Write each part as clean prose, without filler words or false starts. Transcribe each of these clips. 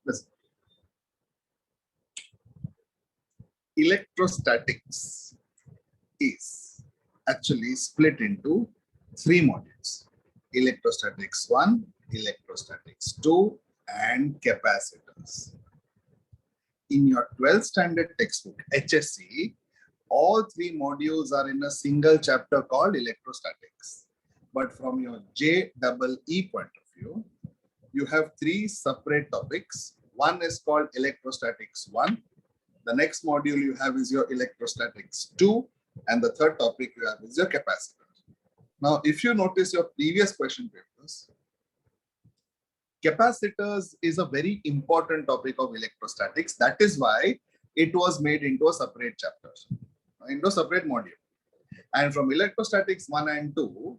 Listen. Electrostatics is actually split into three modules: electrostatics 1, electrostatics 2, and capacitors. In your 12th standard textbook, HSC, all three modules are in a single chapter called electrostatics. But from your JEE point of view, you have three separate topics. One is called electrostatics 1. The next module you have is your electrostatics 2. And the third topic you have is your capacitor. Now, if you notice your previous question papers, capacitors is a very important topic of electrostatics. That is why it was made into a separate chapter, into a separate module. And from electrostatics 1 and 2,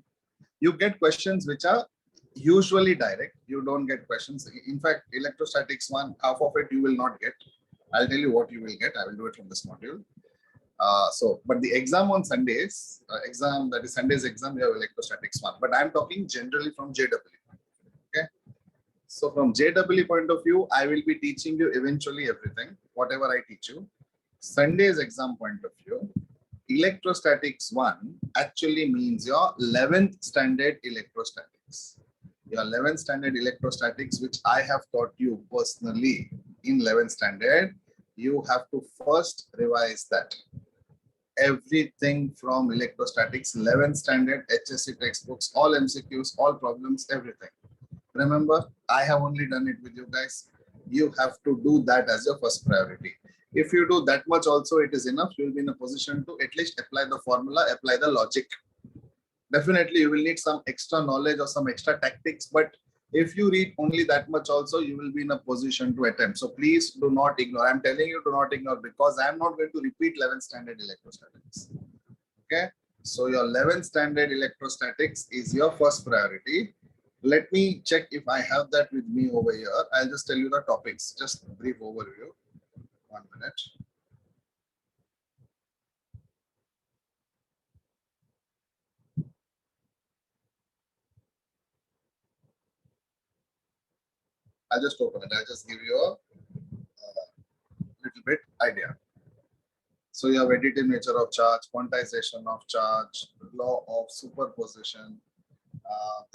you get questions which are usually direct. You don't get questions. In fact, electrostatics 1, half of it you will not get. I'll tell you what you will get. I will do it from this module. But the exam on Sundays, that is Sunday's exam, you have electrostatics 1. But I'm talking generally from JEE. Okay. So from JEE point of view, I will be teaching you eventually everything, whatever I teach you. Sunday's exam point of view, electrostatics 1 actually means your 11th standard electrostatics. Your 11th standard electrostatics, which I have taught you personally in 11th standard, you have to first revise that. Everything from electrostatics, 11th standard, HSC textbooks, all MCQs, all problems, everything. Remember, I have only done it with you guys. You have to do that as your first priority. If you do that much also, it is enough. You will be in a position to at least apply the formula, apply the logic. Definitely, you will need some extra knowledge or some extra tactics, but if you read only that much also, you will be in a position to attempt. So please do not ignore. I'm telling you, do not ignore, because I'm not going to repeat 11th standard electrostatics. Okay. So your 11th standard electrostatics is your first priority. Let me check if I have that with me over here. I'll just tell you the topics, just a brief overview. 1 minute. I'll just open it. I'll just give you a little bit idea. So you have additive nature of charge, quantization of charge, law of superposition.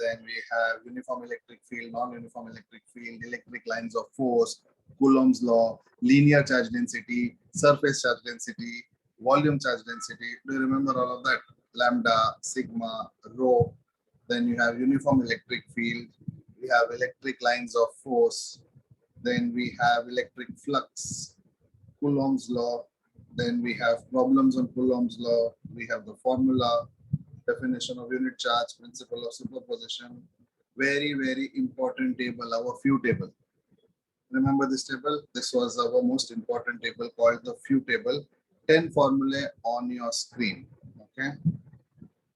Then we have uniform electric field, non-uniform electric field, electric lines of force, Coulomb's law, linear charge density, surface charge density, volume charge density. Do you remember all of that? Lambda, sigma, rho. Then you have uniform electric field. We have electric lines of force. Then we have electric flux, Coulomb's law. Then we have problems on Coulomb's law. We have the formula, definition of unit charge, principle of superposition. Very, very important table, our few table. Remember this table? This was our most important table called the few table. 10 formulae on your screen. Okay.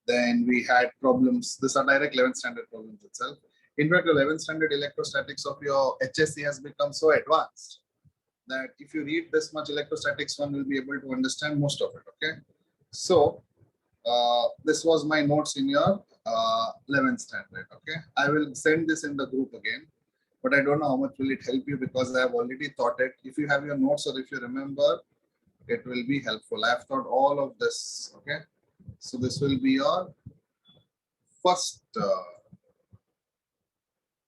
Then we had problems. These are direct 11th standard problems itself. In fact, 11th standard electrostatics of your HSC has become so advanced that if you read this much electrostatics, one will be able to understand most of it. Okay. So this was my notes in your 11th standard. Okay. I will send this in the group again, but I don't know how much will it help you, because I have already taught it. If you have your notes or if you remember, it will be helpful. I have taught all of this. Okay. So this will be your first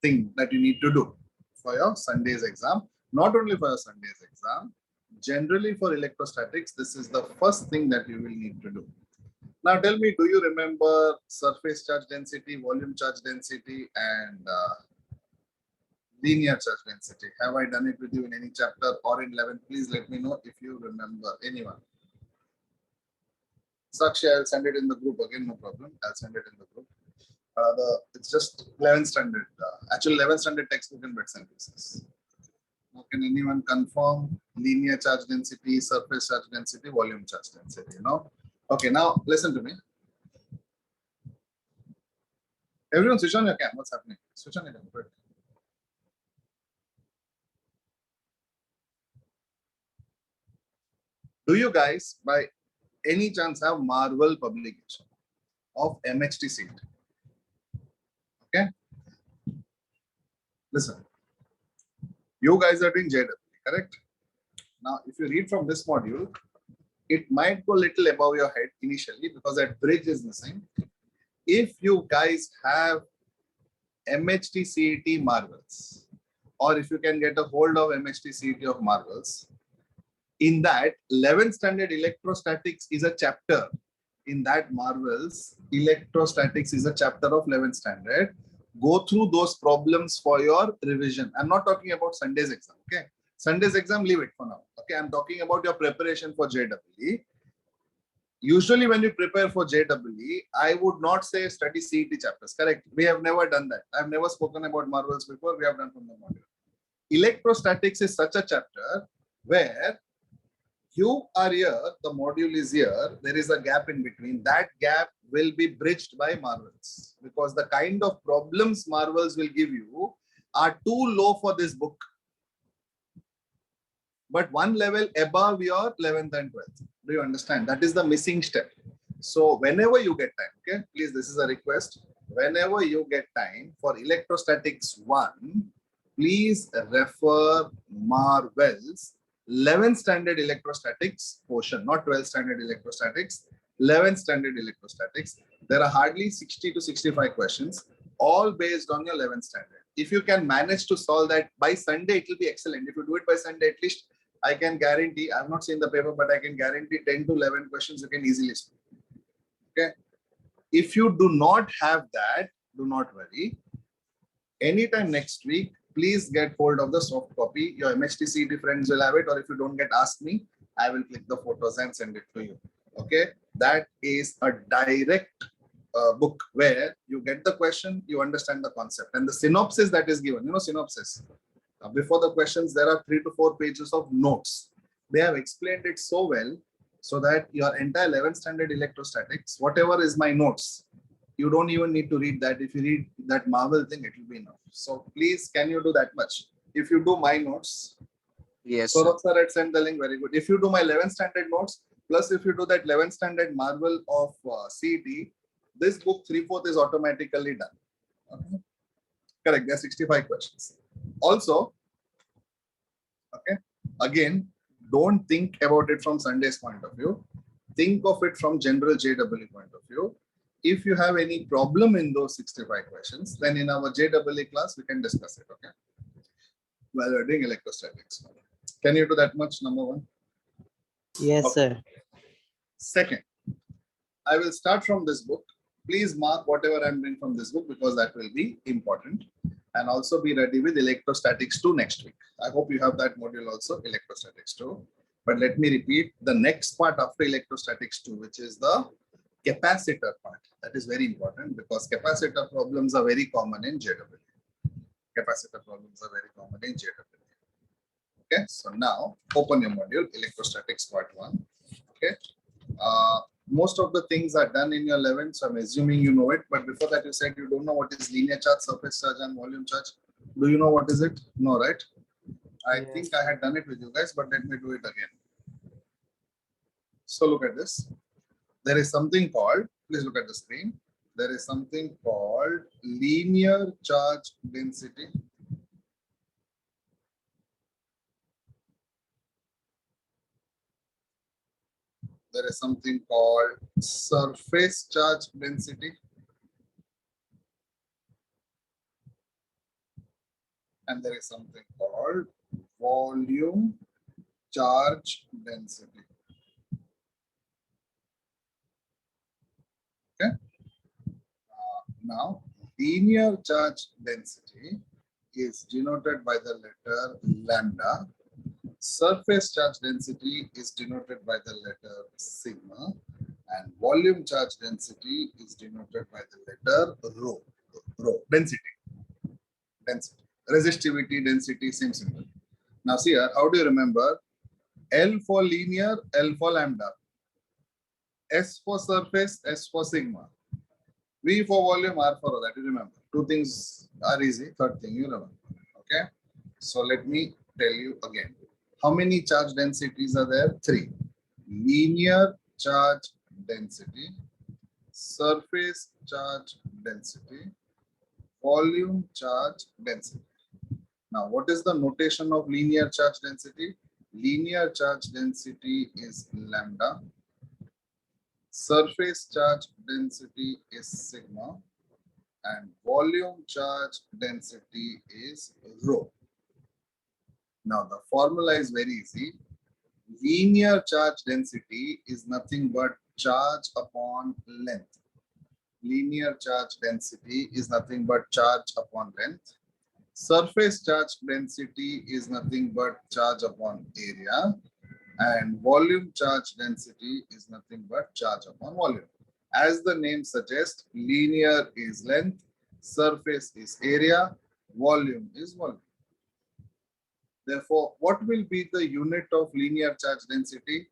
thing that you need to do for your Sunday's exam. Not only for your Sunday's exam, generally for electrostatics, this is the first thing that you will need to do. Now tell me, do you remember surface charge density, volume charge density, and linear charge density? Have I done it with you in any chapter or in 11? Please let me know if you remember. Anyone? Sakshi, I'll send it in the group again, no problem. I'll send it in the group. It's just 11th standard, actually 11th standard textbook in bits and pieces. Now, can anyone confirm linear charge density, surface charge density, volume charge density? You know? Okay, now listen to me. Everyone switch on your cam. What's happening? Switch on your cam. Quick. Do you guys, by any chance, have Marvel publication of MHT seat? Okay. Listen. You guys are doing JW, correct? Now, if you read from this module, it might go a little above your head initially because that bridge is missing. If you guys have MHT CET Marvels, or if you can get a hold of MHT CET of Marvels, in that 11th standard electrostatics is a chapter. In that Marvels, electrostatics is a chapter of 11th standard. Go through those problems for your revision. I'm not talking about Sunday's exam, okay? Sunday's exam, leave it for now. Okay, I'm talking about your preparation for JEE. Usually when you prepare for JEE, I would not say study CET chapters, correct? We have never done that. I've never spoken about Marvels before. We have done from the module. Electrostatics is such a chapter where you are here, the module is here, there is a gap in between. That gap will be bridged by Marvels because the kind of problems Marvels will give you are too low for this book, but one level above your 11th and 12th. Do you understand? That is the missing step. So whenever you get time, okay, please, this is a request. Whenever you get time for electrostatics 1, please refer Marvels 11th standard electrostatics portion, not 12th standard electrostatics, 11th standard electrostatics. There are hardly 60 to 65 questions, all based on your 11th standard. If you can manage to solve that by Sunday, it will be excellent. If you do it by Sunday, at least I can guarantee, I've not seen the paper, but I can guarantee 10 to 11 questions you can easily solve. Okay. If you do not have that, do not worry. Anytime next week, please get hold of the soft copy. Your MHT CET friends will have it, or if you don't get, ask me. I will click the photos and send it to you. Okay. That is a direct book where you get the question, you understand the concept, and the synopsis that is given, synopsis. Before the questions, there are 3 to 4 pages of notes. They have explained it so well so that your entire 11th standard electrostatics, whatever is my notes, you don't even need to read that. If you read that Marvel thing, it will be enough. So please, can you do that much? If you do my notes, yes, Saurabh sir had sent the link, very good. If you do my 11th standard notes, plus if you do that 11th standard Marvel of CET, this book 3/4 is automatically done. Okay. Correct, there are 65 questions. Also, okay, again, don't think about it from Sunday's point of view. Think of it from general JEE point of view. If you have any problem in those 65 questions, then in our JEE class, we can discuss it, okay? While we're doing electrostatics. Can you do that much, number one? Yes, okay. sir. Second, I will start from this book. Please mark whatever I'm doing from this book because that will be important. And also be ready with electrostatics 2 next week. I hope you have that module also, electrostatics 2. But let me repeat the next part after electrostatics 2, which is the capacitor part. That is very important because capacitor problems are very common in JEE. Capacitor problems are very common in JEE. Okay, so now open your module, electrostatics part 1. Okay. Most of the things are done in your 11th, so I'm assuming you know it. But before that, you said you don't know what is linear charge, surface charge, and volume charge. Do you know what is it? No, right? I think I had done it with you guys, but let me do it again. So look at this. There is something called, please look at the screen. There is something called linear charge density. There is something called surface charge density. And there is something called volume charge density. Okay. Now, linear charge density is denoted by the letter lambda. Surface charge density is denoted by the letter sigma. And volume charge density is denoted by the letter rho. Rho. Density. Density. Resistivity, density, same symbol. Now see here, how do you remember? L for linear, L for lambda. S for surface, S for sigma. V for volume, R for rho. That you remember. Two things are easy. Third thing you remember. Okay. So let me tell you again. How many charge densities are there? 3. Linear charge density, surface charge density, volume charge density. Now, what is the notation of linear charge density? Linear charge density is lambda. Surface charge density is sigma. And volume charge density is rho. Now, the formula is very easy. Linear charge density is nothing but charge upon length. Linear charge density is nothing but charge upon length. Surface charge density is nothing but charge upon area. And volume charge density is nothing but charge upon volume. As the name suggests, linear is length, surface is area, volume is volume. Therefore, what will be the unit of linear charge density?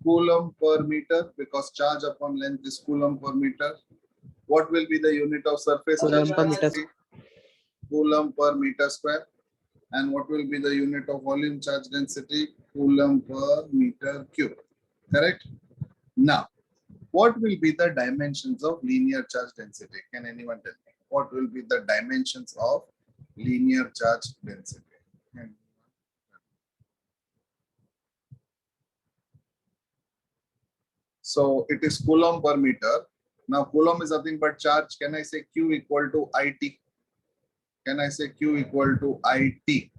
Coulomb per meter, because charge upon length is coulomb per meter. What will be the unit of surface charge Coulomb per meter. density? Coulomb per meter square. And what will be the unit of volume charge density? Coulomb per meter cube. Correct? Now, what will be the dimensions of linear charge density? Can anyone tell me? What will be the dimensions of linear charge density? So it is coulomb per meter. Now coulomb is nothing but charge. Can I say Q equal to IT? Can I say Q equal to IT?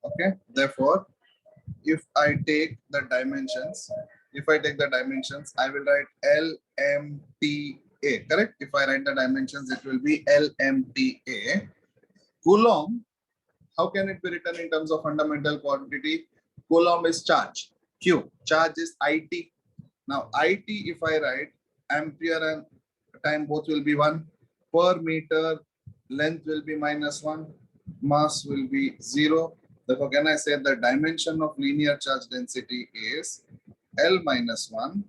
Okay. Therefore, if I take the dimensions, I will write LMTA. Correct? If I write the dimensions, it will be LMTA. Coulomb, how can it be written in terms of fundamental quantity? Coulomb is charge. Q. Charge is IT. Now, IT, if I write ampere and time both will be 1 per meter, length will be -1, mass will be 0. Therefore, can I say the dimension of linear charge density is L minus 1,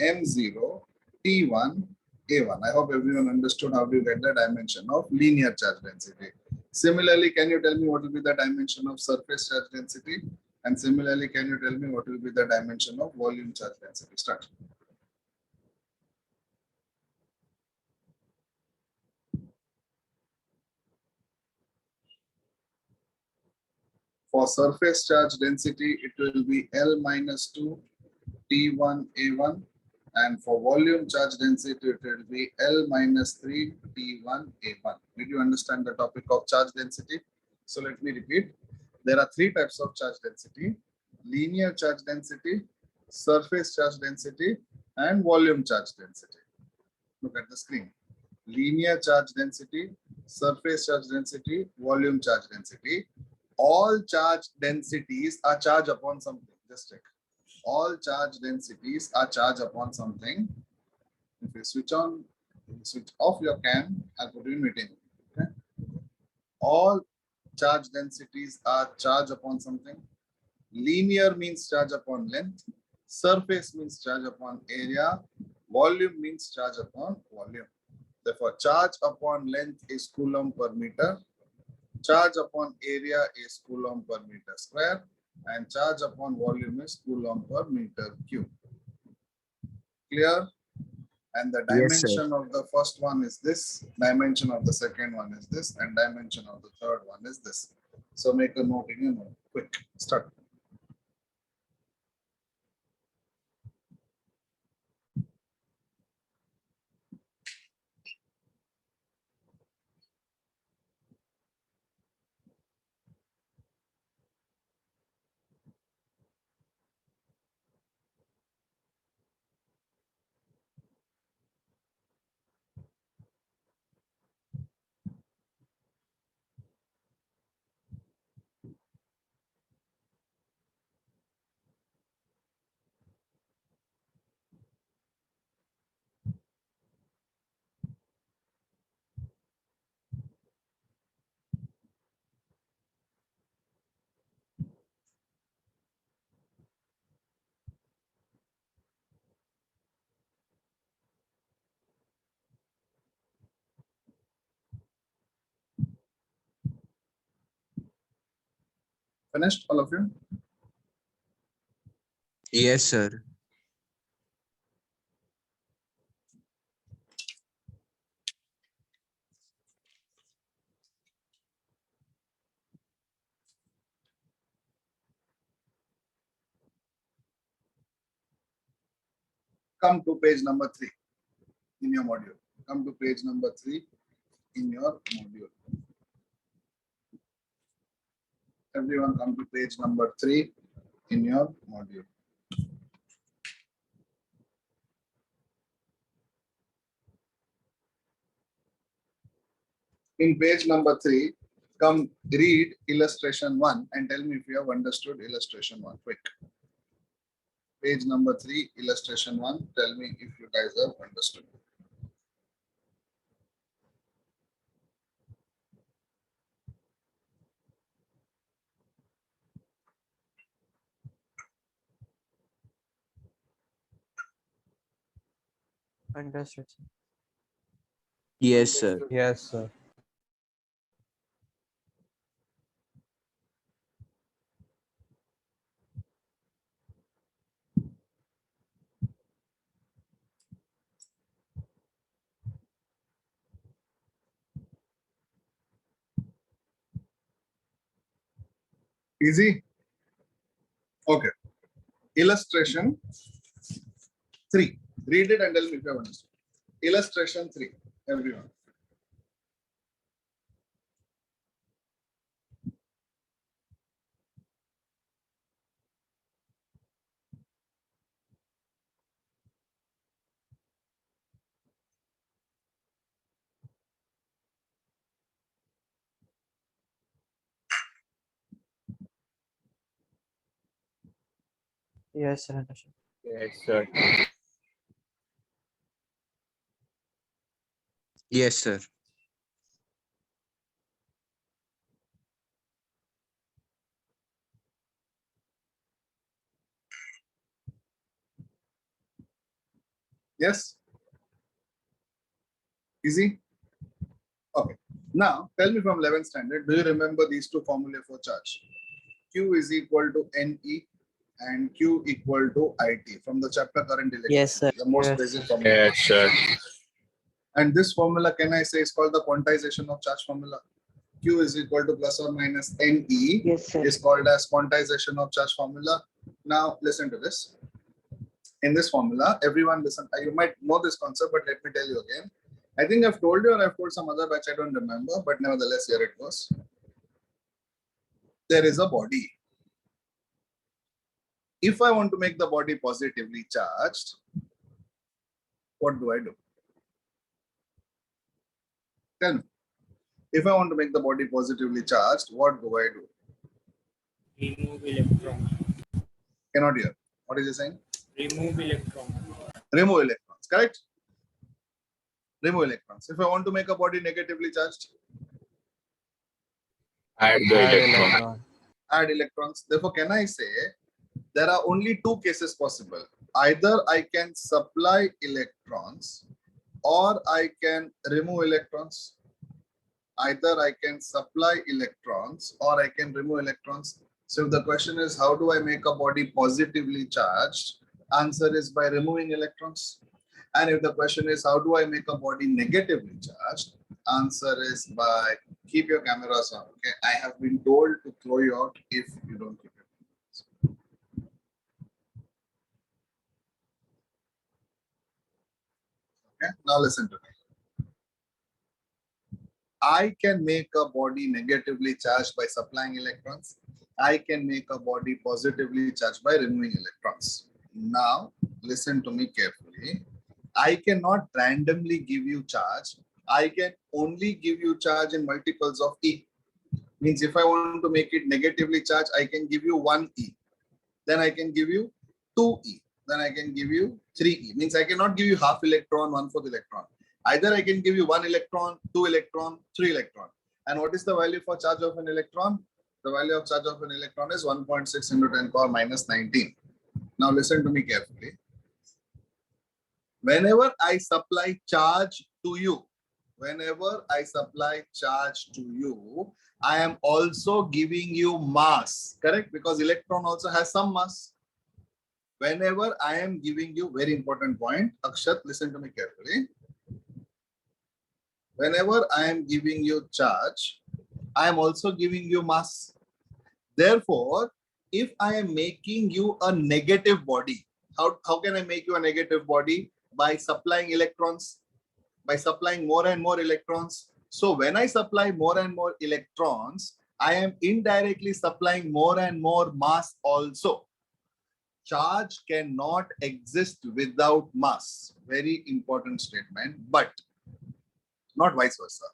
M0, T1, A1. I hope everyone understood how to get the dimension of linear charge density. Similarly, can you tell me what will be the dimension of surface charge density? And similarly, can you tell me what will be the dimension of volume charge density? Start. For surface charge density, it will be L minus 2 T1 A1. And for volume charge density, it will be L minus 3 T1 A1. Did you understand the topic of charge density? So let me repeat. There are three types of charge density: linear charge density, surface charge density, and volume charge density. Look at the screen. Linear charge density, surface charge density, volume charge density. All charge densities are charge upon something. Just check. All charge densities are charge upon something. If you switch off your cam, I'll put you in meeting. Okay? All charge densities are charge upon something. Linear means charge upon length. Surface means charge upon area. Volume means charge upon volume. Therefore, charge upon length is coulomb per meter. Charge upon area is coulomb per meter square. And charge upon volume is coulomb per meter cube. Clear? And the dimension of the first one is this, dimension of the second one is this, and dimension of the third one is this. So make a note in your note. Quick, start. Finished, all of you? Yes, sir. come to page number 3 in your module. Come to page number 3 in your module. Everyone come to page number 3 in your module. In page number 3, come read illustration 1 and tell me if you have understood illustration 1. Quick. Page number 3, illustration 1. Tell me if you guys have understood. Understood. Yes, sir. Yes, sir. Easy? Okay. Illustration 3. Read it and tell me if you have understood. Illustration 3. Everyone. Yes, sir. Understood. Yes, sir. Yes, sir. Yes? Easy? Okay. Now, tell me from 11th standard, do you remember these two formulae for charge? Q is equal to NE and Q equal to IT from the chapter current electricity. Yes, sir. The most Yes. basic formula. Yes, sir. And this formula, can I say, is called the quantization of charge formula. Q is equal to plus or minus NE Yes, sir. is called as quantization of charge formula. Now, listen to this. In this formula, everyone listen. You might know this concept, but let me tell you again. I think I've told you or I've told some other batch, I don't remember, but nevertheless, here it goes. There is a body. If I want to make the body positively charged, what do I do? Tell me. If I want to make the body positively charged, what do I do? Remove electron. Cannot hear. What is he saying? Remove electron. Remove electrons, correct? Remove electrons. If I want to make a body negatively charged, Add the Add electron. electron. add electrons. Therefore, can I say there are only two cases possible? Either I can supply electrons or I can remove electrons. Either I can supply electrons or I can remove electrons. So if the question is, how do I make a body positively charged? Answer is by removing electrons. And if the question is, how do I make a body negatively charged? Answer is by, keep your cameras on. Okay, I have been told to throw you out if you don't keep it. Okay, now listen to me. I can make a body negatively charged by supplying electrons. I can make a body positively charged by removing electrons. Now, listen to me carefully. I cannot randomly give you charge. I can only give you charge in multiples of E. Means if I want to make it negatively charged, I can give you 1E. Then I can give you 2E. Then I can give you 3E. Means I cannot give you half electron, 1/4 electron. Either I can give you 1 electron, 2 electron, 3 electron. And what is the value for charge of an electron? The value of charge of an electron is 1.6 into 10 power minus 19. Now listen to me carefully. Whenever I supply charge to you, I am also giving you mass, correct? Because electron also has some mass. Whenever I am giving you, very important point, Akshat, listen to me carefully. Whenever I am giving you charge, I am also giving you mass. Therefore, if I am making you a negative body, How can I make you a negative body? By supplying electrons, by supplying more and more electrons. So when I supply more and more electrons, I am indirectly supplying more and more mass also. Charge cannot exist without mass. Very important statement, but not vice versa.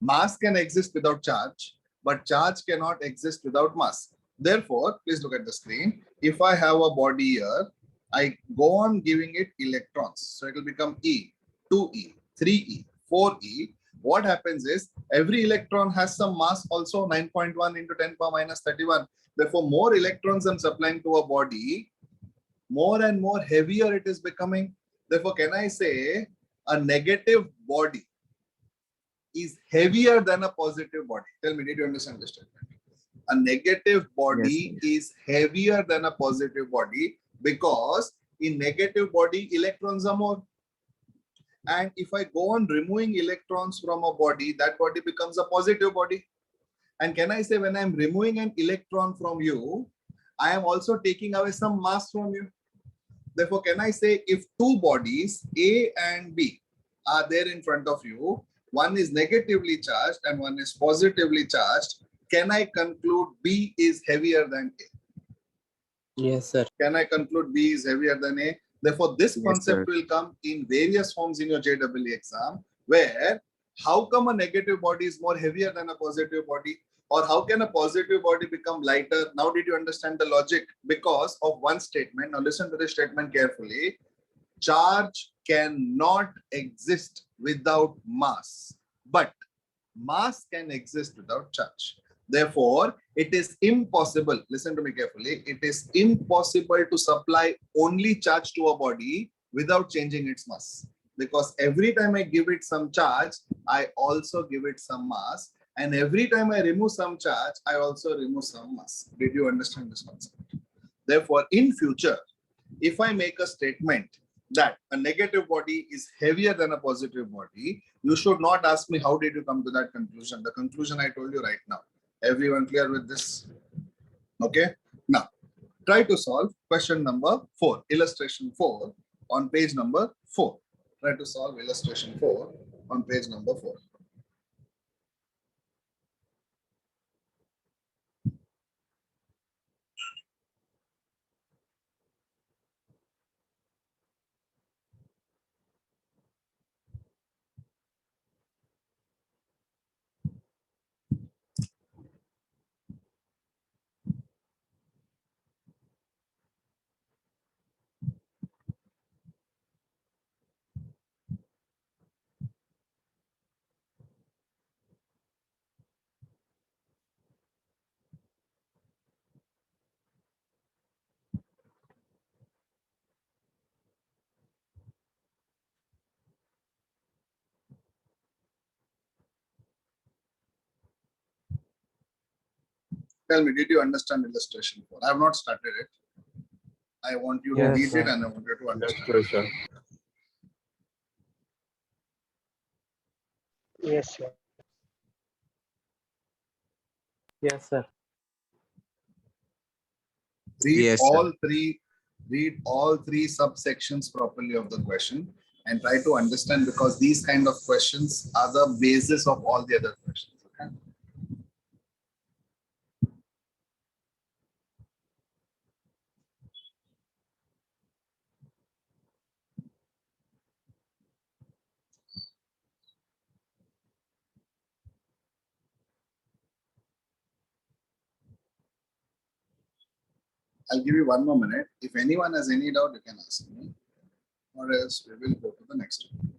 Mass can exist without charge, but charge cannot exist without mass. Therefore, please look at the screen. If I have a body here, I go on giving it electrons. So it will become E, 2E, 3E, 4E. What happens is every electron has some mass also, 9.1 into 10 power minus 31. Therefore, more electrons I'm supplying to a body, more and more heavier it is becoming. Therefore, can I say a negative body is heavier than a positive body? Tell me, did you understand this statement? A negative body is heavier than a positive body because in negative body, electrons are more. And if I go on removing electrons from a body, that body becomes a positive body. And can I say when I'm removing an electron from you, I am also taking away some mass from you. Therefore, can I say if two bodies, A and B, are there in front of you, one is negatively charged and one is positively charged, can I conclude B is heavier than A? Yes, sir. Can I conclude B is heavier than A? Therefore, this Yes, concept sir. will come in various forms in your JEE exam, where how come a negative body is more heavier than a positive body? Or how can a positive body become lighter? Now, did you understand the logic? Because of one statement. Now, listen to this statement carefully. Charge cannot exist without mass, but mass can exist without charge. Therefore, it is impossible, listen to me carefully, it is impossible to supply only charge to a body without changing its mass. Because every time I give it some charge, I also give it some mass. And every time I remove some charge, I also remove some mass. Did you understand this concept? Therefore, in future, if I make a statement that a negative body is heavier than a positive body, you should not ask me how did you come to that conclusion. The conclusion I told you right now. Everyone clear with this? Okay. Now, try to solve question number 4, illustration 4 on page number 4. Try to solve illustration 4 on page number 4. Tell me, did you understand illustration 4? I have not started it. I want you to Yes, read it sir. and I want you to understand. Yes, sir. Yes, sir. Yes, sir. Read Yes, sir. all three subsections properly of the question and try to understand, because these kind of questions are the basis of all the other questions. Okay? I'll give you one more minute. If anyone has any doubt, you can ask me, or else we will go to the next one.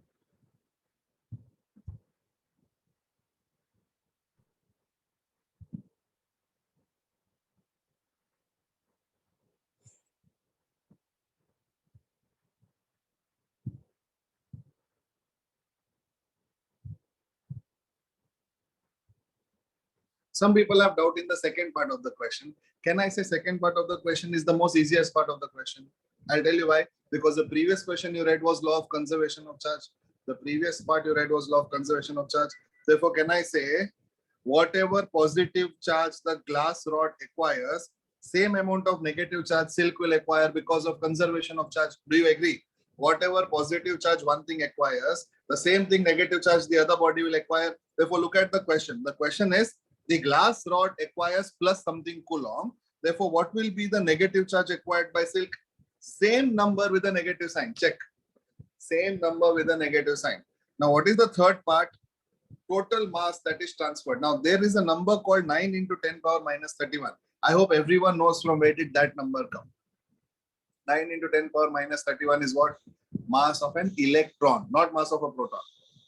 Some people have doubt in the second part of the question. Can I say second part of the question is the most easiest part of the question? I'll tell you why. Because the previous question you read was law of conservation of charge. The previous part you read was law of conservation of charge. Therefore, can I say whatever positive charge the glass rod acquires, Same amount of negative charge silk will acquire because of conservation of charge. Do you agree? Whatever positive charge one thing acquires, the same thing negative charge the other body will acquire. Therefore, look at the question. The question is the glass rod acquires plus something coulomb. Therefore, what will be the negative charge acquired by silk? Same number with a negative sign. Check. Same number with a negative sign. Now, what is the third part? Total mass that is transferred. Now, there is a number called 9 into 10 power minus 31. I hope everyone knows from where did that number come. 9 into 10 power minus 31 is what? Mass of an electron, not mass of a proton.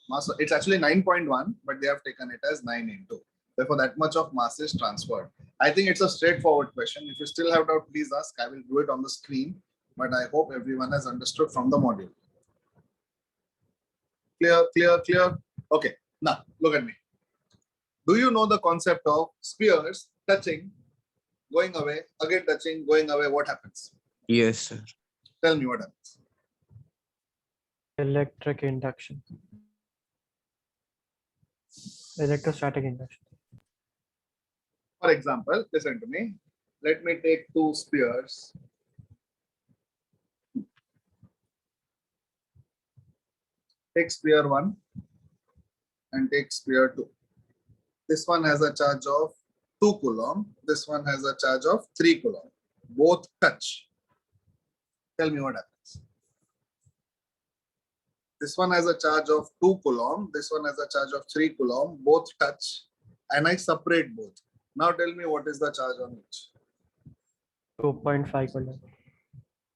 Mass, it's actually 9.1, but they have taken it as 9 into. Therefore, that much of mass is transferred. I think it's a straightforward question. If you still have doubt, please ask. I will do it on the screen, but I hope everyone has understood from the module. Clear, clear, clear. Okay, now look at me. Do you know the concept of spheres touching, going away, again touching, going away? What happens? Yes, sir. Tell me what happens. Electric induction. Electrostatic induction. For example, listen to me. Let me take two spheres. Take sphere 1 and take sphere 2. This one has a charge of 2 coulomb. This one has a charge of 3 coulomb. Both touch. Tell me what happens. This one has a charge of 2 coulomb. This one has a charge of 3 coulomb. Both touch. And I separate both. Now tell me what is the charge on each. 2.5 coulomb.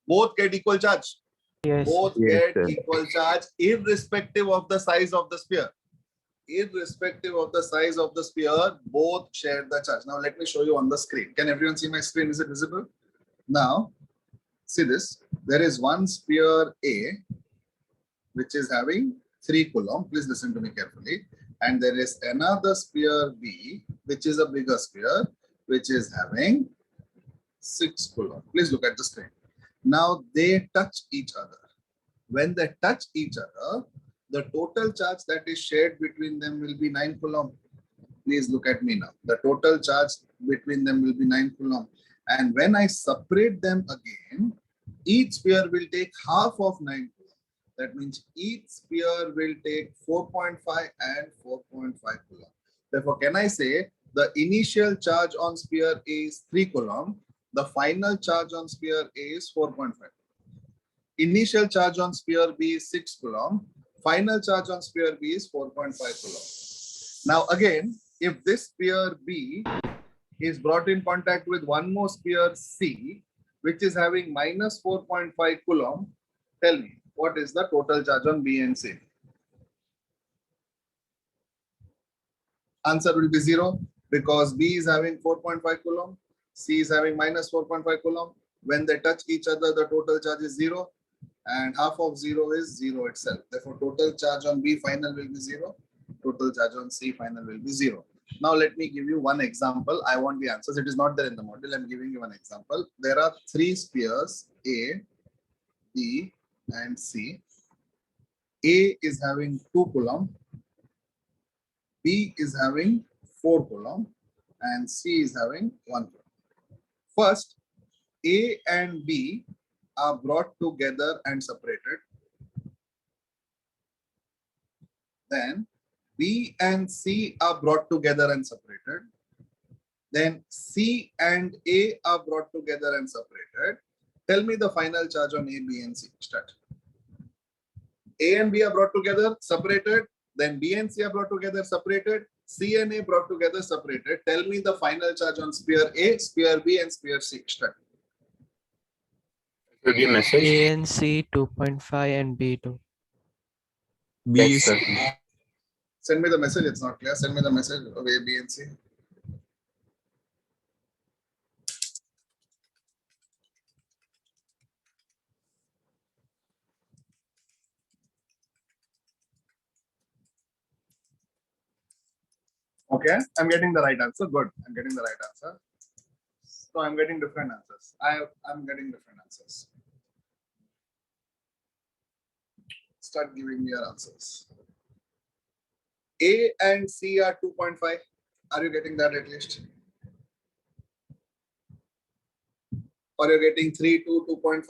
Both get equal charge. Yes. Both Yes, get sir. equal charge irrespective of the size of the sphere. Irrespective of the size of the sphere, both share the charge. Now let me show you on the screen. Can everyone see my screen? Is it visible? Now, see this. There is one sphere A, which is having 3 coulomb. Please listen to me carefully. And there is another sphere B, which is a bigger sphere, which is having 6 coulomb. Please look at the screen. Now they touch each other. When they touch each other, the total charge that is shared between them will be 9 coulomb. Please look at me now. The total charge between them will be 9 coulomb. And when I separate them again, each sphere will take half of 9 coulomb. That means each sphere will take 4.5 and 4.5 coulomb. Therefore, can I say the initial charge on sphere A is 3 coulomb. The final charge on sphere A is 4.5. Initial charge on sphere B is 6 coulomb. Final charge on sphere B is 4.5 coulomb. Now again, if this sphere B is brought in contact with one more sphere C, which is having minus 4.5 coulomb, tell me, what is the total charge on B and C? Answer will be 0 because B is having 4.5 coulomb, C is having minus 4.5 coulomb. When they touch each other, the total charge is 0 and half of 0 is 0 itself. Therefore, total charge on B final will be 0. Total charge on C final will be 0. Now, let me give you one example. I want the answers. It is not there in the model. I'm giving you one example. There are 3 spheres, A, B, and C. A is having 2 coulomb. B is having 4 coulomb. And C is having 1 coulomb. First, A and B are brought together and separated. Then B and C are brought together and separated. Then C and A are brought together and separated. Tell me the final charge on A, B, and C. Start. A and B are brought together, separated. Then B and C are brought together, separated. C and A brought together, separated. Tell me the final charge on sphere A, sphere B, and sphere C. Start. You give message. A and C 2.5 and B 2. B Yes, is sir. Send me the message. It's not clear. Send me the message of A, B, and C. Okay, I'm getting the right answer. Good. I'm getting the right answer. So I'm getting different answers. I'm getting different answers. Start giving me your answers. A and C are 2.5. Are you getting that at least? or you're getting 3, 2, 2.5,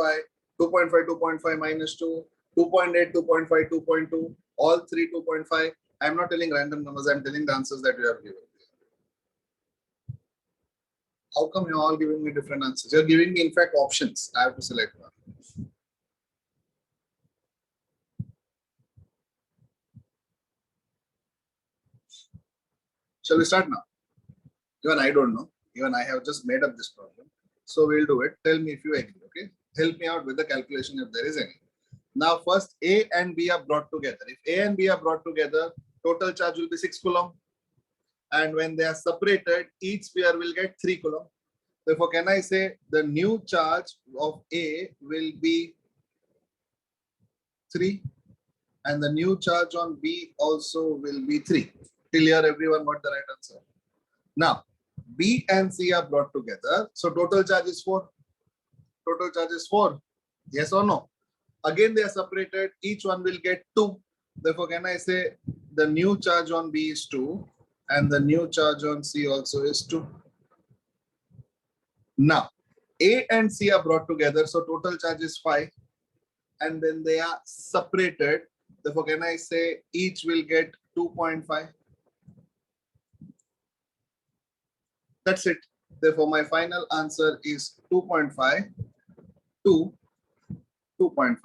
2.5, 2.5 minus 2, 2.8, 2.5, 2.2, all three 2.5. I'm not telling random numbers, I'm telling the answers that you have given. How come you're all giving me different answers? You're giving me, in fact, options. I have to select one. Shall we start now? Even I don't know. Even I have just made up this problem. So we'll do it. Tell me if you agree, okay? Help me out with the calculation if there is any. Now, first A and B are brought together. If A and B are brought together, total charge will be 6 coulomb. And when they are separated, each sphere will get 3 coulomb. Therefore, can I say the new charge of A will be 3 and the new charge on B also will be 3. Till here, everyone got the right answer. Now, B and C are brought together. So total charge is 4. Total charge is 4. Yes or no? Again, they are separated. Each one will get 2. Therefore, can I say the new charge on B is 2 and the new charge on C also is 2. Now, A and C are brought together. So total charge is 5 and then they are separated. Therefore, can I say each will get 2.5? That's it. Therefore, my final answer is 2.5 to 2.5.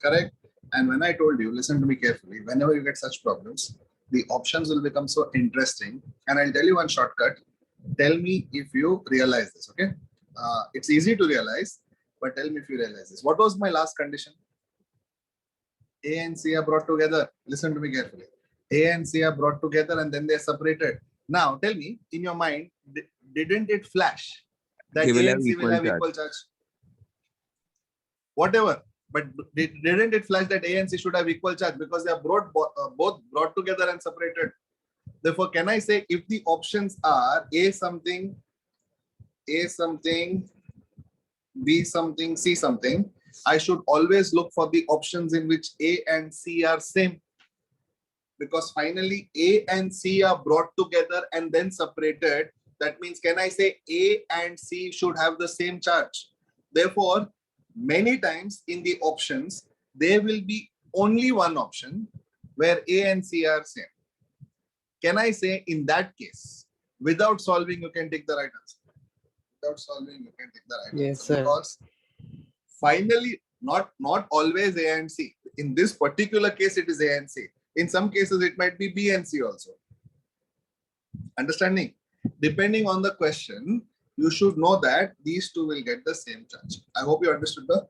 Correct? And when I told you, listen to me carefully, whenever you get such problems, the options will become so interesting. And I'll tell you one shortcut. Tell me if you realize this, okay? It's easy to realize, but tell me if you realize this. What was my last condition? A and C are brought together. Listen to me carefully. A and C are brought together and then they're separated. Now, tell me, in your mind, didn't it flash that They will A have and C will equal have charge. equal charge? Whatever. But didn't it flash that A and C should have equal charge because they are both brought together and separated? Therefore, can I say if the options are A something, B something, C something, I should always look for the options in which A and C are same. Because finally A and C are brought together and then separated. That means, can I say A and C should have the same charge? Therefore, many times in the options, there will be only one option where A and C are same. Can I say in that case, without solving, you can take the right answer? Without solving, you can take the right Yes, answer. sir. Because finally, not always A and C. In this particular case, it is A and C. In some cases, it might be B and C also. Understanding? Depending on the question, you should know that these two will get the same charge. I hope you understood the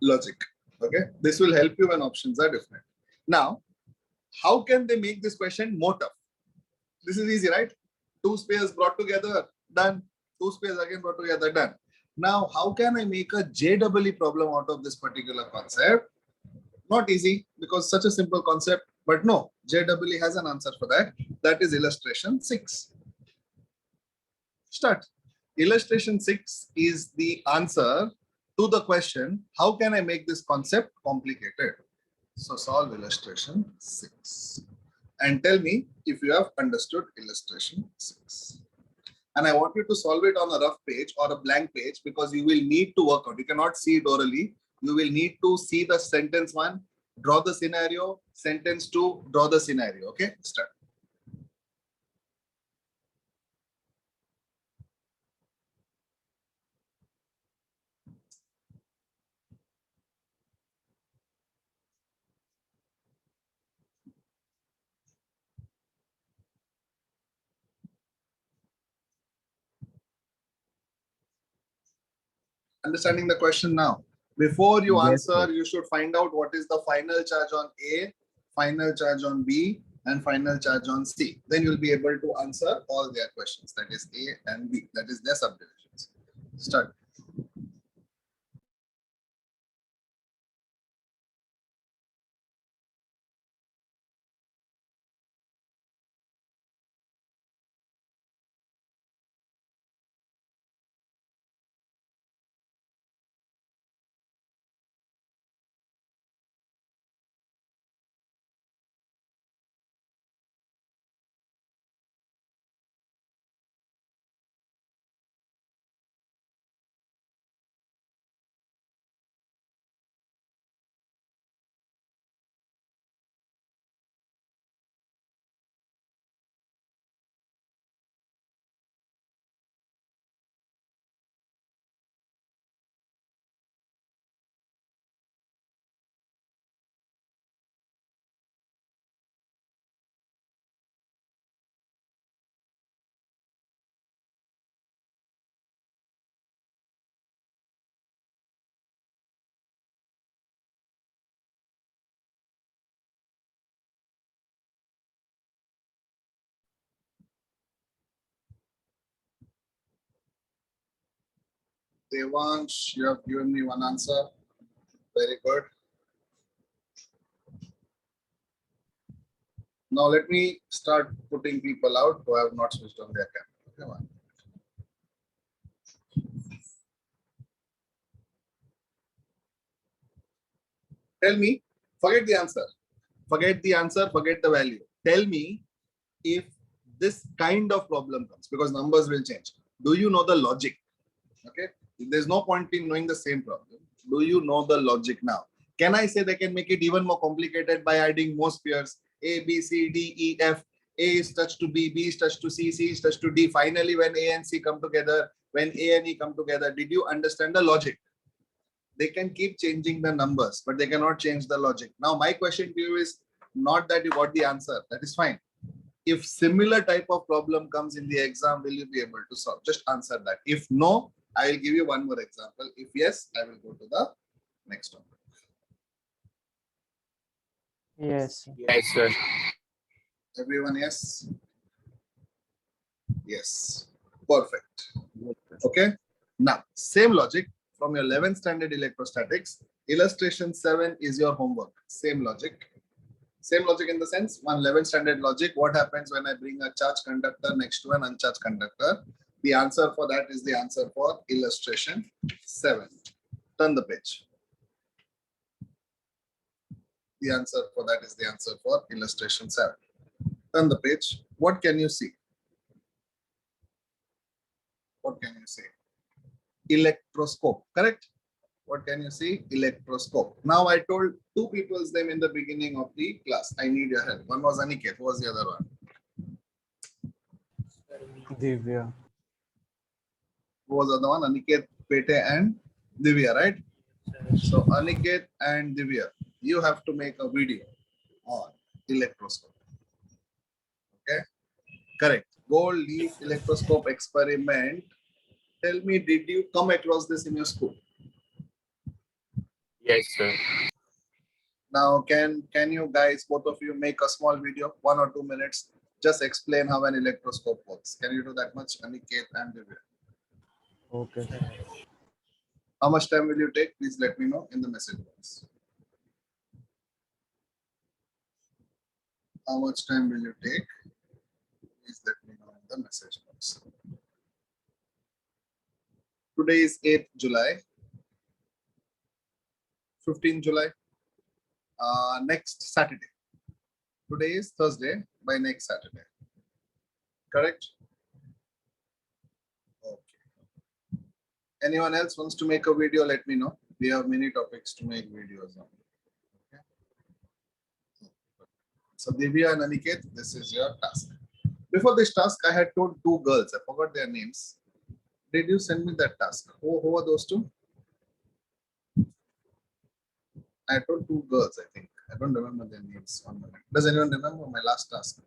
logic. Okay, this will help you when options are different. Now, how can they make this question more tough? This is easy, right? Two spheres brought together, done. Two spheres again brought together, done. Now, how can I make a JEE problem out of this particular concept? Not easy because such a simple concept, but no, JEE has an answer for that. That is illustration 6. Start. Illustration 6 is the answer to the question, how can I make this concept complicated? So solve illustration 6 and tell me if you have understood illustration 6. And I want you to solve it on a rough page or a blank page because you will need to work out. You cannot see it orally. You will need to see the sentence 1, draw the scenario, sentence 2, draw the scenario. Okay, start. Understanding the question now. Before you Yes, answer, sir. you should find out what is the final charge on A, final charge on B, and final charge on C. Then you'll be able to answer all their questions. That is A and B. That is their subdivisions. Start. Devansh, you have given me one answer. Very good. Now let me start putting people out who have not switched on their camera. Come on. Tell me, forget the answer. Forget the answer, forget the value. Tell me if this kind of problem comes, because numbers will change. Do you know the logic? Okay. There's no point in knowing the same problem. Do you know the logic now? Can I say they can make it even more complicated by adding more spheres? A, B, C, D, E, F. A is touched to B, B is touched to C, C is touched to D. Finally, when A and C come together, when A and E come together, did you understand the logic? They can keep changing the numbers, but they cannot change the logic. Now, my question to you is not that you got the answer. That is fine. If similar type of problem comes in the exam, will you be able to solve? Just answer that. If no, I will give you one more example. If yes, I will go to the next one. Yes, sir. Yes, sir. Everyone, yes? Yes. Perfect. Okay. Now, same logic from your 11th standard electrostatics. Illustration 7 is your homework. Same logic. Same logic in the sense, 11th standard logic. What happens when I bring a charged conductor next to an uncharged conductor? The answer for that is the answer for illustration 7. Turn the page. The answer for that is the answer for illustration 7. Turn the page. What can you see? What can you see? Electroscope, correct? What can you see? Electroscope. Now I told two people's name in the beginning of the class. I need your help. One was Aniket. Who was the other one? Divya. Who was the other one? Aniket, Pete and Divya, right? So Aniket and Divya, you have to make a video on electroscope. Okay? Correct. Gold leaf electroscope experiment. Tell me, did you come across this in your school? Yes, sir. Now, can you guys, both of you, make a small video, 1 or 2 minutes, just explain how an electroscope works? Can you do that much, Aniket and Divya? Okay. How much time will you take? Please let me know in the message box. How much time will you take? Please let me know in the message box. Today is 8th July. 15th July. Next Saturday. Today is Thursday, by next Saturday. Correct? Okay. Anyone else wants to make a video? Let me know. We have many topics to make videos on. Okay. So Divya and Aniket, this is your task. Before this task, I had told two girls. I forgot their names. Did you send me that task? Who are those two? I told two girls, I think. I don't remember their names. 1 minute. Does anyone remember my last task?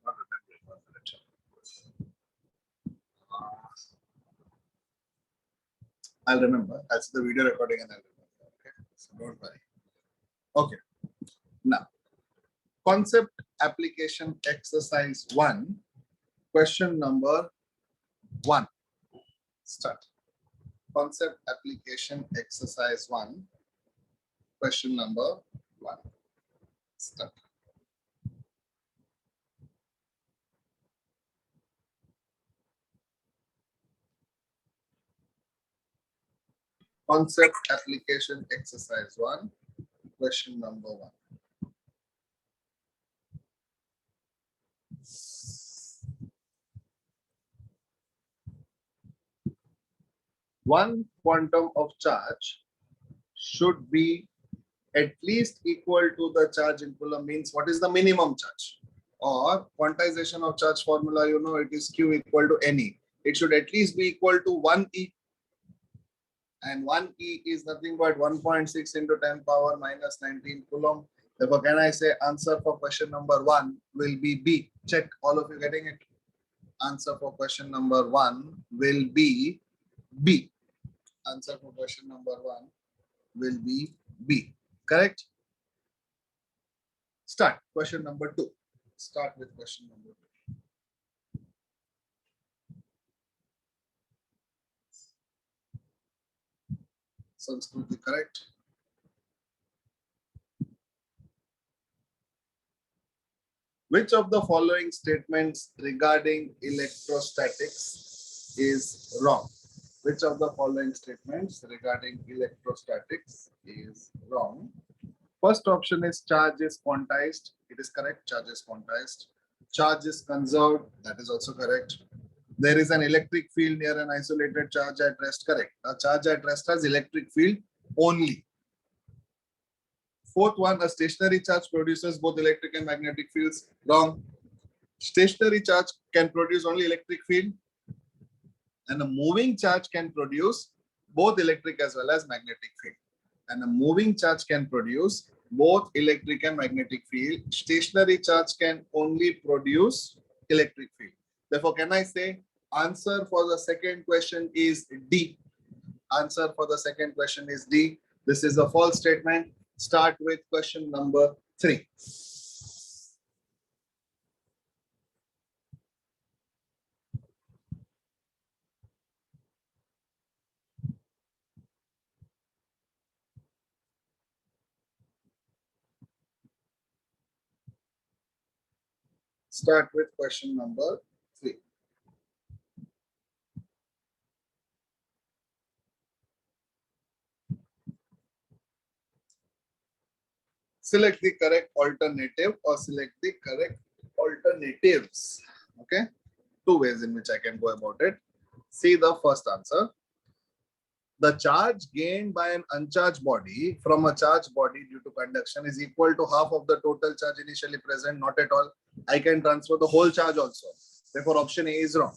Not remembering. 1 minute. I'll remember. I'll see the video recording and I'll remember. Okay. So don't worry. Okay. Now, concept application exercise 1, question number 1. Start. Concept application exercise 1, question number 1. Start. Concept application exercise 1, question number 1. One quantum of charge should be at least equal to the charge in Coulomb, means what is the minimum charge? Or quantization of charge formula, you know, it is Q equal to NE. It should at least be equal to 1E. And 1E is nothing but 1.6 into 10 power minus 19 Coulomb. Therefore, can I say answer for question number 1 will be B? Check, all of you getting it? Answer for question number 1 will be B. Answer for question number 1 will be B. Correct? Start. Question number 2. Start with question number 2. Sanskriti, correct? Which of the following statements regarding electrostatics is wrong? Which of the following statements regarding electrostatics is wrong? First option is charge is quantized. It is correct. Charge is quantized. Charge is conserved. That is also correct. There is an electric field near an isolated charge at rest. Correct. A charge at rest has electric field only. Fourth one, a stationary charge produces both electric and magnetic fields. Wrong. Stationary charge can produce only electric field, and a moving charge can produce both electric as well as magnetic field. And a moving charge can produce both electric and magnetic field. Stationary charge can only produce electric field. Therefore, can I say answer for the second question is D? Answer for the second question is D. This is a false statement. Start with question number 3. Start with question number 3. Select the correct alternative or select the correct alternatives. Okay. 2 ways in which I can go about it. See the first answer. The charge gained by an uncharged body from a charged body due to conduction is equal to half of the total charge initially present. Not at all. I can transfer the whole charge also. Therefore, option A is wrong.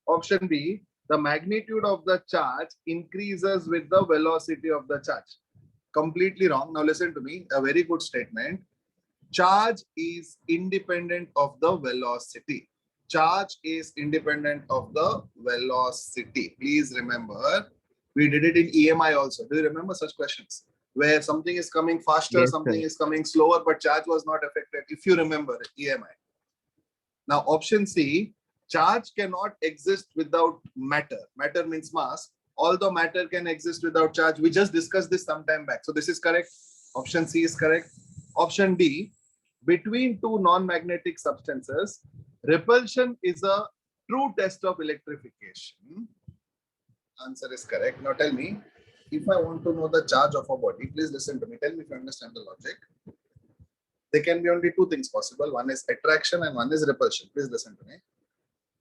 Option B, the magnitude of the charge increases with the velocity of the charge. Completely wrong. Now listen to me. A very good statement. Charge is independent of the velocity. Charge is independent of the velocity. Please remember, we did it in EMI also. Do you remember such questions? Where something is coming faster, Yes, something sir. is coming slower, but charge was not affected. If you remember it, EMI. Now option C, charge cannot exist without matter. Matter means mass. Although matter can exist without charge. We just discussed this some time back. So this is correct. Option C is correct. Option D, between two non-magnetic substances, repulsion is a true test of electrification. Answer is correct. Now tell me, if I want to know the charge of a body, please listen to me. Tell me if you understand the logic. There can be only 2 things possible. One is attraction and one is repulsion. Please listen to me.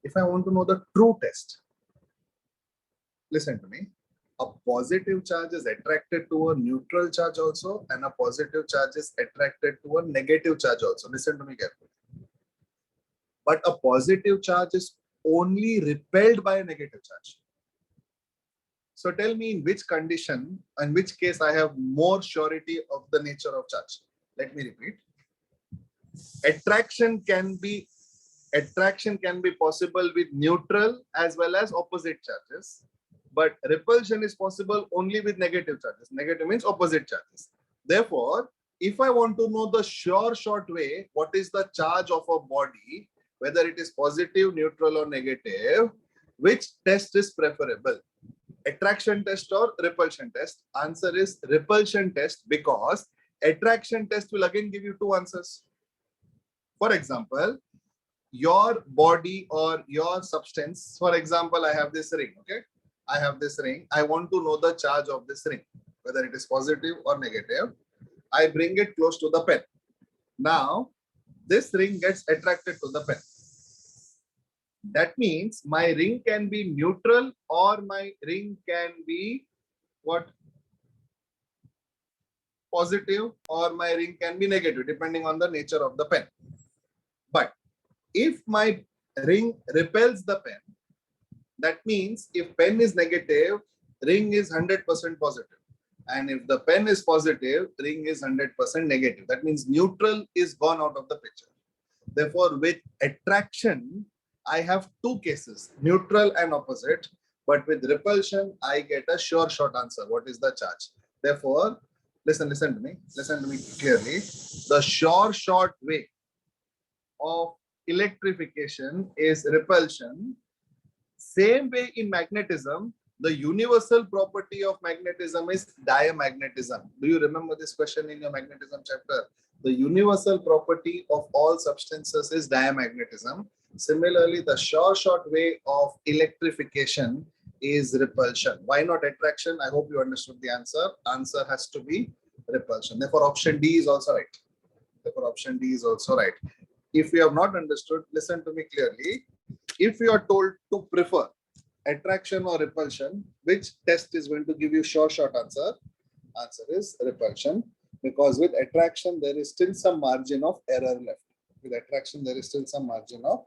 If I want to know the true test, listen to me. A positive charge is attracted to a neutral charge also, and a positive charge is attracted to a negative charge also. Listen to me carefully. But a positive charge is only repelled by a negative charge. So tell me in which condition, in which case I have more surety of the nature of charge. Let me repeat. Attraction can be possible with neutral as well as opposite charges, but repulsion is possible only with negative charges. Negative means opposite charges. Therefore, if I want to know the short way, what is the charge of a body, whether it is positive, neutral or negative, which test is preferable? Attraction test or repulsion test? Answer is repulsion test, because attraction test will again give you 2 answers. For example, your body or your substance, for example, I have this ring, okay? I have this ring. I want to know the charge of this ring, whether it is positive or negative. I bring it close to the pen. Now, this ring gets attracted to the pen. That means my ring can be neutral or my ring can be what? Positive, or my ring can be negative, depending on the nature of the pen. But if my ring repels the pen, that means if pen is negative, ring is 100% positive. And if the pen is positive, ring is 100% negative. That means neutral is gone out of the picture. Therefore, with attraction, I have 2 cases, neutral and opposite. But with repulsion, I get a sure short answer. What is the charge? Therefore, listen to me clearly. The sure short way of electrification is repulsion. Same way in magnetism, The universal property of magnetism is diamagnetism. Do you remember this question in your magnetism chapter? The universal property of all substances is diamagnetism. Similarly, the short way of electrification is repulsion. Why not attraction? I hope you understood the answer. Answer has to be repulsion. Therefore, option D is also right. Therefore, option D is also right. If you have not understood, listen to me clearly. If you are told to prefer attraction or repulsion, which test is going to give you short answer? Answer is repulsion, because with attraction there is still some margin of error left. With attraction there is still some margin of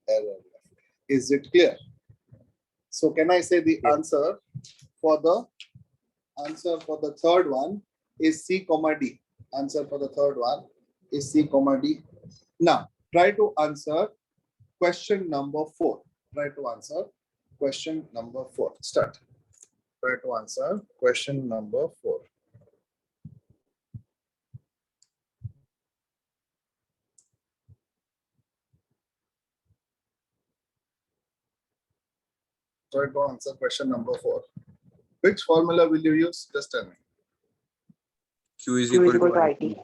error left. Is it clear? So can I say the answer for the third one is C, D. Answer for the third one is C, D. Now try to answer question number 4. Try to answer question number 4. Start. Try to answer question number 4. Try to answer question number 4. Which formula will you use? Just tell me. Q is equal to IT.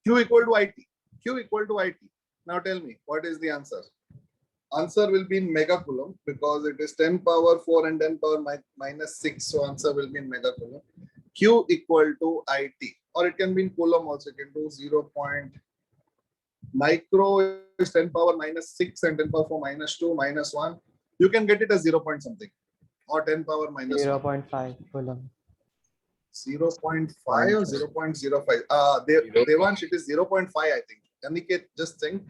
Q equal to IT. Q equal to IT. Now tell me, what is the answer? Answer will be in megacoulomb because it is 10 power 4 and 10 power minus 6. So answer will be in megacoulomb. Q equal to IT. Or it can be in coulomb also. You can do 0. Micro is 10 power minus 6 and 10 power 4 minus 2 minus 1. You can get it as 0 point something. Or 10 power minus 0.5 coulomb. 0.5 or 0.05. Devansh, it is 0.5, I think. Aniket, just think.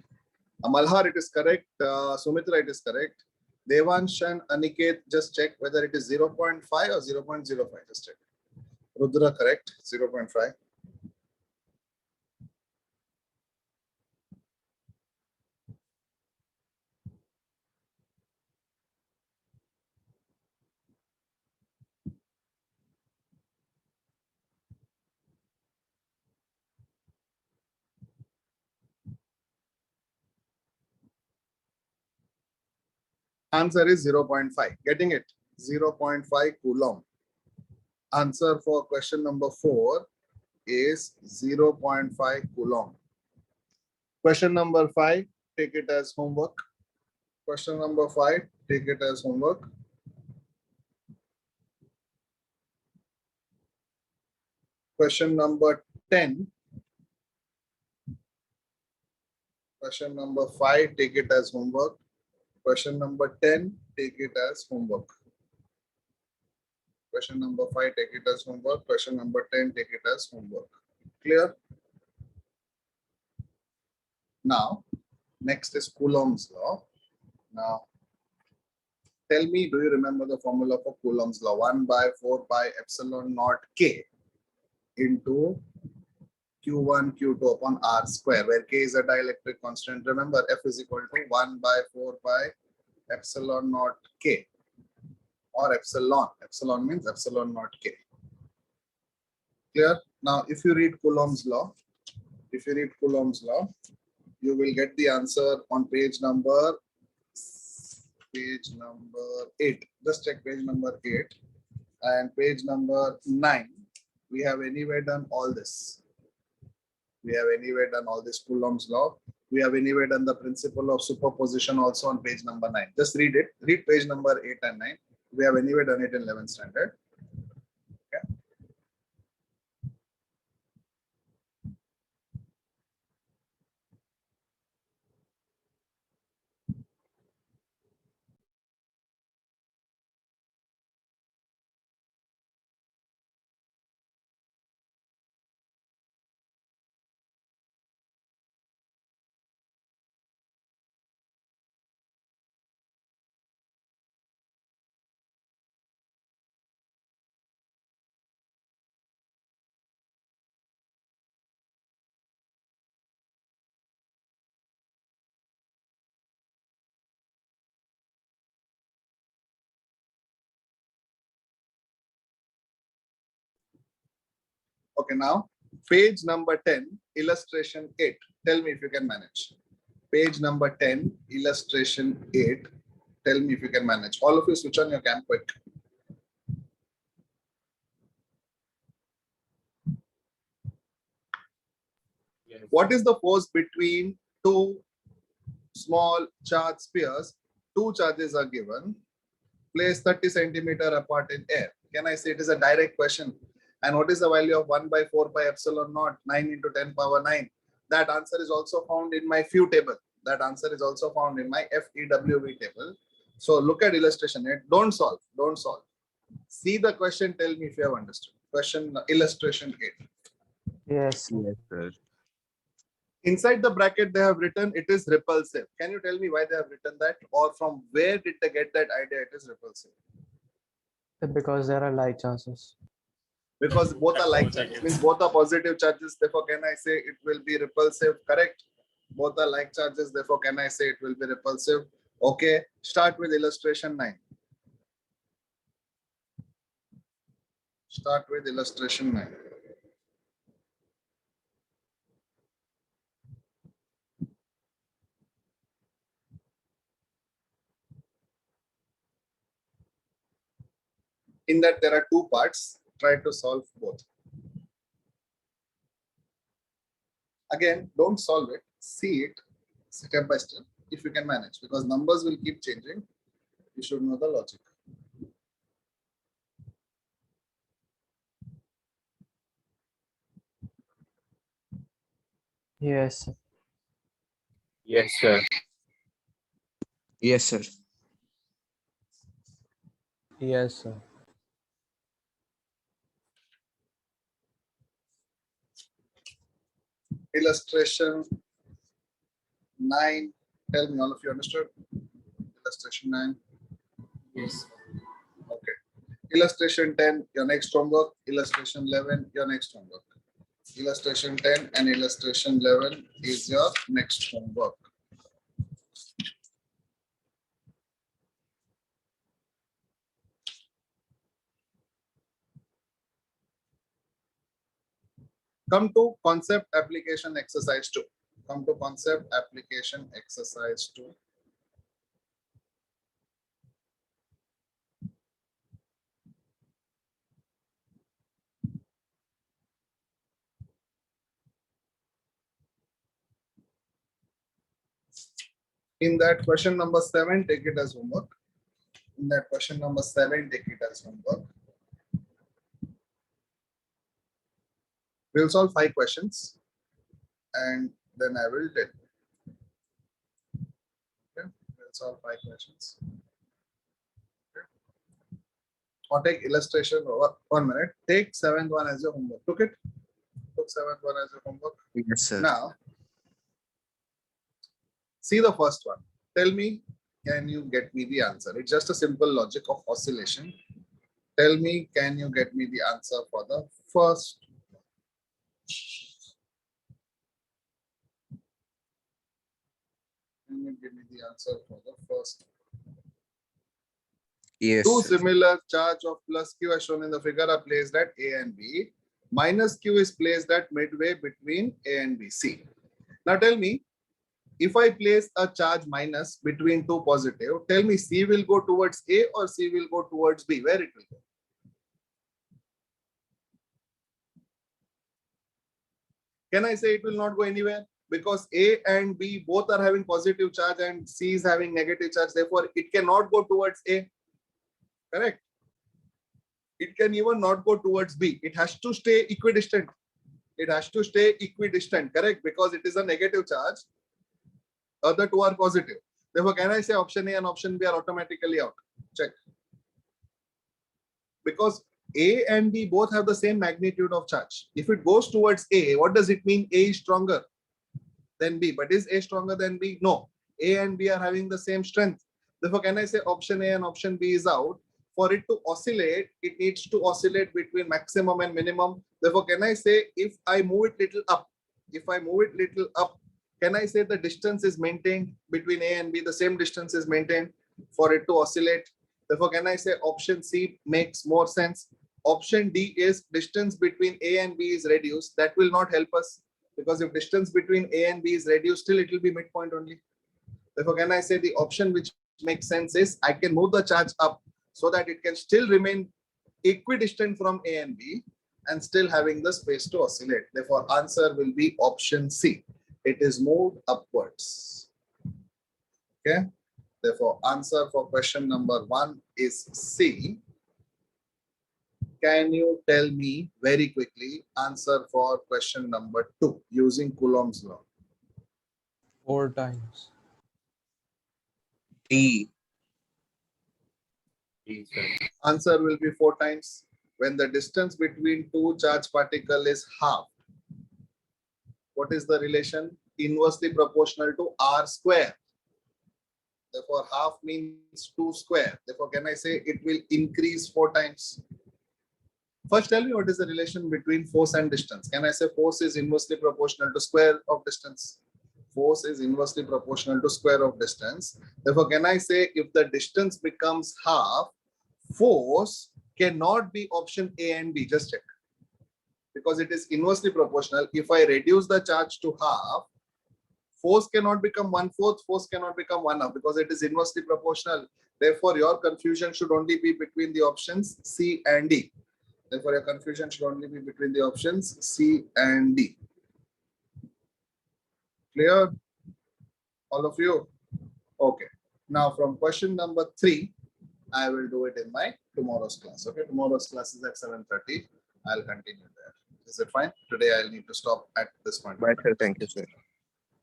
Malhar, it is correct. Sumitra, it is correct. Devansh and Aniket, just check whether it is 0.5 or 0.05. Just check. Rudra, correct. 0.5. Answer is 0.5. Getting it? 0.5 coulomb. Answer for question number 4 is 0.5 coulomb. Question number 5, take it as homework. Question number 5, take it as homework. Question number 10. Question number 5, take it as homework. Question number 10, take it as homework. Question number 5, take it as homework. Question number 10, take it as homework. Clear? Now, next is Coulomb's law. Now, tell me, do you remember the formula for Coulomb's law? 1 by 4 pi epsilon naught K into Q1, Q2 upon R square, where K is a dielectric constant. Remember, F is equal to 1 by 4 pi epsilon naught K or epsilon. Epsilon means epsilon naught K. Clear? Now, if you read Coulomb's law, you will get the answer on page number 8. Just check page number 8 and page number 9. We have anyway done all this. Coulomb's law. We have anyway done the principle of superposition also on page number 9. Just read it. Read page number 8 and 9. We have anyway done it in 11th standard. Okay. Okay, now page number 10, illustration 8. Tell me if you can manage. Page number 10, illustration 8. Tell me if you can manage. All of you switch on your cam quick. What is the force between two small charge spheres? Two charges are given, placed 30 centimeter apart in air. Can I say it is a direct question? And what is the value of 1 by 4 pi epsilon naught, 9 into 10 power 9? That answer is also found in my few table. That answer is also found in my FEWV table. So look at illustration 8. Don't solve. Don't solve. See the question. Tell me if you have understood. Question illustration 8. Yes. Yes, sir. Inside the bracket, they have written it is repulsive. Can you tell me why they have written that, or from where did they get that idea it is repulsive? Because there are like chances. Because both are like charges, means both are positive charges. Therefore, can I say it will be repulsive? Correct. Both are like charges. Therefore, can I say it will be repulsive? Okay. Start with illustration 9. Start with illustration 9. In that, there are two parts. Try to solve both. Again, don't solve it. See it step by step if you can manage, because numbers will keep changing. You should know the logic. Yes. Yes, sir. Yes, sir. Yes, sir. Illustration 9. Tell me, all of you understood? Illustration 9. Yes. Okay. Illustration 10, your next homework. Illustration 11, your next homework. Illustration 10 and illustration 11 is your next homework. Come to concept application exercise 2. Come to concept application exercise 2. In that question number 7, take it as homework. In that question number 7, take it as homework. We'll solve 5 questions and then I will tell you. Okay, we'll solve 5 questions. Okay. Or take illustration over 1 minute. Take 7th one as your homework. Took it? Took 7th one as your homework. Yes, sir. Now, see the first one. Tell me, can you get me the answer? It's just a simple logic of oscillation. Tell me, can you get me the answer for the first? Can you give me the answer for the first? Yes, Two sir. similar charge of plus Q as shown in the figure are placed at A and B. Minus Q is placed at midway between A and B. C. Now tell me, if I place a charge minus between two positive, tell me C will go towards A or C will go towards B. Where it will go? Can I say it will not go anywhere? Because A and B both are having positive charge and C is having negative charge. Therefore, it cannot go towards A. Correct? It can even not go towards B. It has to stay equidistant. It has to stay equidistant. Correct? Because it is a negative charge. Other two are positive. Therefore, can I say option A and option B are automatically out? Check. Because A and B both have the same magnitude of charge. If it goes towards A, what does it mean? A is stronger than B. But is A stronger than B? No. A and B are having the same strength. Therefore, can I say option A and option B is out? For it to oscillate, it needs to oscillate between maximum and minimum. Therefore, can I say if I move it little up, can I say the distance is maintained between A and B? The same distance is maintained for it to oscillate. Therefore, can I say option C makes more sense? Option D is distance between A and B is reduced. That will not help us because if distance between A and B is reduced, still it will be midpoint only. Therefore, can I say the option which makes sense is I can move the charge up so that it can still remain equidistant from A and B. and still having the space to oscillate. Therefore, answer will be option C. It is moved upwards. Okay. Therefore, answer for question number 1 is C. Can you tell me very quickly answer for question number 2 using Coulomb's law? 4 times. D. D, sir. Answer will be 4 times. When the distance between two charged particles is half, what is the relation? Inversely proportional to R square. Therefore, half means 2 square. Therefore, can I say it will increase 4 times? First, tell me what is the relation between force and distance. Can I say force is inversely proportional to square of distance? Force is inversely proportional to square of distance. Therefore, can I say if the distance becomes half, force cannot be option A and B? Just check. Because it is inversely proportional. If I reduce the charge to half, force cannot become 1/4, force cannot become 1/2 because it is inversely proportional. Therefore, your confusion should only be between the options C and D. Therefore, your confusion should only be between the options C and D. Clear? All of you? Okay. Now, from question number 3, I will do it in my tomorrow's class. Okay, tomorrow's class is at 7:30. I'll continue there. Is it fine? Today, I'll need to stop at this point. Bye, sir. Thank you, sir.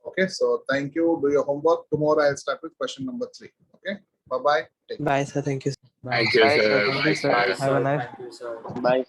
Okay, so thank you. Do your homework. Tomorrow, I'll start with question number 3. Okay, bye bye. Bye, sir. Thank you. Thank you, sir. Thank you, sir. Bye, Have a nice Thank you, sir. Bye.